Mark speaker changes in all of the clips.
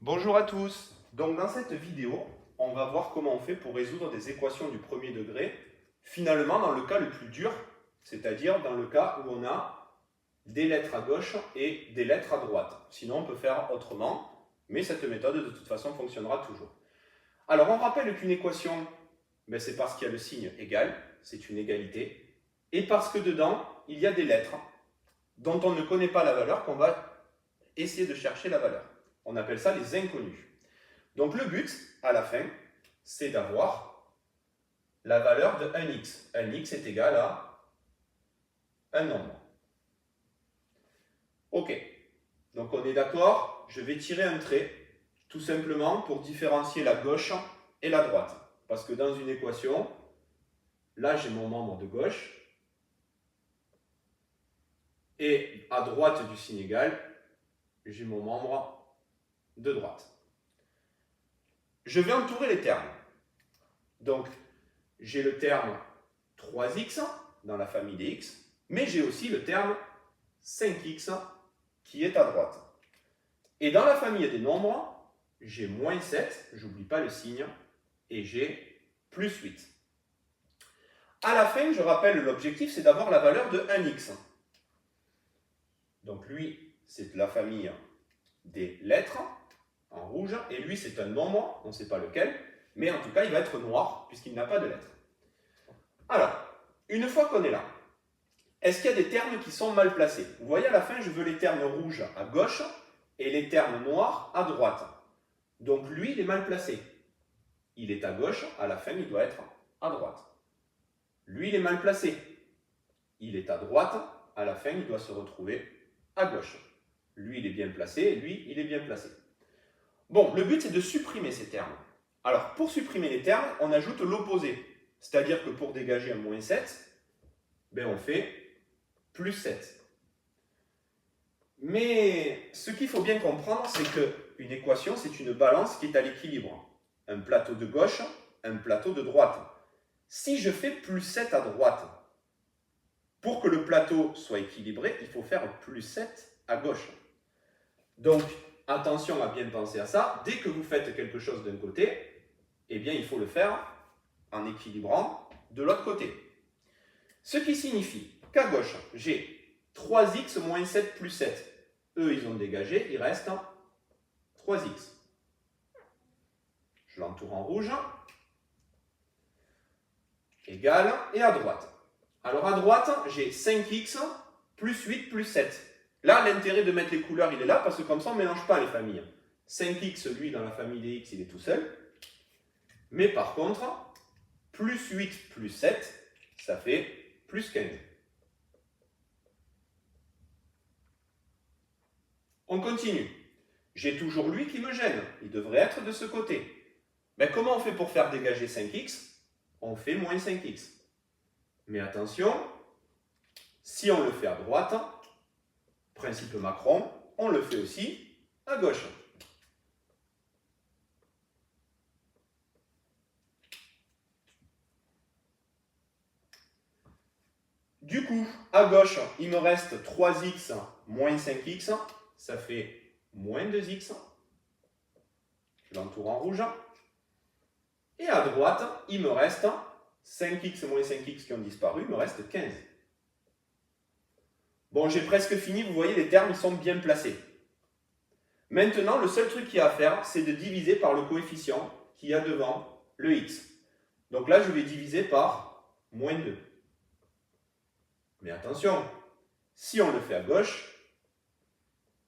Speaker 1: Bonjour à tous. Donc dans cette vidéo, on va voir comment on fait pour résoudre des équations du premier degré, finalement dans le cas le plus dur, c'est-à-dire dans le cas où on a des lettres à gauche et des lettres à droite. Sinon on peut faire autrement, mais cette méthode de toute façon fonctionnera toujours. Alors on rappelle qu'une équation, c'est parce qu'il y a le signe égal, c'est une égalité, et parce que dedans il y a des lettres dont on ne connaît pas la valeur, qu'on va essayer de chercher la valeur. On appelle ça les inconnus. Donc le but, à la fin, c'est d'avoir la valeur de 1x. 1x est égal à un nombre. Ok, donc on est d'accord, je vais tirer un trait, tout simplement pour différencier la gauche et la droite. Parce que dans une équation, là j'ai mon membre de gauche, et à droite du signe égal, j'ai mon membre de droite. Je vais entourer les termes. Donc, j'ai le terme 3x dans la famille des x, mais j'ai aussi le terme 5x qui est à droite. Et dans la famille des nombres, j'ai moins 7, j'oublie pas le signe, et j'ai plus 8. À la fin, je rappelle, l'objectif, c'est d'avoir la valeur de 1x. Donc lui, c'est la famille des lettres, en rouge, et lui, c'est un nombre, on ne sait pas lequel, mais en tout cas, il va être noir, puisqu'il n'a pas de lettres. Alors, une fois qu'on est là, est-ce qu'il y a des termes qui sont mal placés? Vous voyez, à la fin, je veux les termes rouges à gauche et les termes noirs à droite. Donc lui, il est mal placé. Il est à gauche, à la fin, il doit être à droite. Lui, il est mal placé. Il est à droite, à la fin, il doit se retrouver à gauche. Lui, il est bien placé, et lui, il est bien placé. Bon, le but, c'est de supprimer ces termes. Alors, pour supprimer les termes, on ajoute l'opposé. C'est-à-dire que pour dégager un moins 7, on fait plus 7. Mais ce qu'il faut bien comprendre, c'est qu'une équation, c'est une balance qui est à l'équilibre. Un plateau de gauche, un plateau de droite. Si je fais plus 7 à droite, pour que le plateau soit équilibré, il faut faire plus 7 à gauche. Donc, attention à bien penser à ça. Dès que vous faites quelque chose d'un côté, il faut le faire en équilibrant de l'autre côté. Ce qui signifie qu'à gauche, j'ai 3x moins 7 plus 7. Eux, ils ont dégagé, il reste 3x. Je l'entoure en rouge. Égal, et à droite. Alors à droite, j'ai 5x plus 8 plus 7. Là, l'intérêt de mettre les couleurs, il est là, parce que comme ça, on ne mélange pas les familles. 5x, lui, dans la famille des x, il est tout seul. Mais par contre, plus 8 plus 7, ça fait plus 15. On continue. J'ai toujours lui qui me gêne. Il devrait être de ce côté. Comment on fait pour faire dégager 5x? On fait moins 5x. Mais attention, si on le fait à droite, principe Macron, on le fait aussi à gauche. Du coup, à gauche, il me reste 3x moins 5x, ça fait moins 2x. Je l'entoure en rouge. Et à droite, il me reste 5x moins 5x qui ont disparu, il me reste 15. Bon, j'ai presque fini, vous voyez, les termes ils sont bien placés. Maintenant, le seul truc qu'il y a à faire, c'est de diviser par le coefficient qu'il y a devant le x. Donc là, je vais diviser par moins 2. Mais attention, si on le fait à gauche,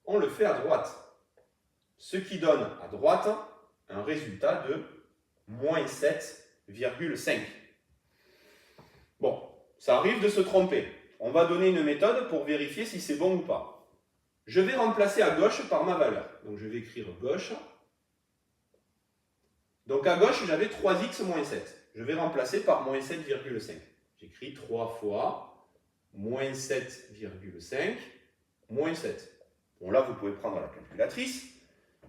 Speaker 1: on le fait à droite. Ce qui donne à droite un résultat de moins 7,5. Bon, ça arrive de se tromper. On va donner une méthode pour vérifier si c'est bon ou pas. Je vais remplacer à gauche par ma valeur. Donc je vais écrire gauche. Donc à gauche, j'avais 3x moins 7. Je vais remplacer par moins 7,5. J'écris 3 fois moins 7,5 moins 7. Bon, là, vous pouvez prendre la calculatrice.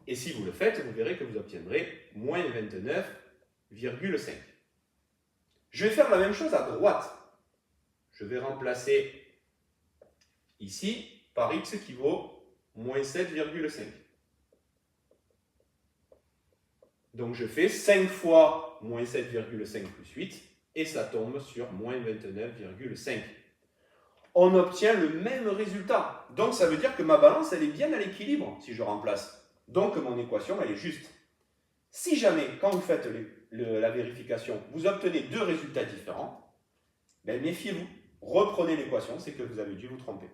Speaker 1: Et si vous le faites, vous verrez que vous obtiendrez moins 29,5. Je vais faire la même chose à droite. Je vais remplacer ici par x qui vaut moins 7,5. Donc je fais 5 fois moins 7,5 plus 8, et ça tombe sur moins 29,5. On obtient le même résultat. Donc ça veut dire que ma balance, elle est bien à l'équilibre si je remplace. Donc mon équation, elle est juste. Si jamais, quand vous faites la vérification, vous obtenez deux résultats différents, ben méfiez-vous. Reprenez l'équation, c'est que vous avez dû vous tromper.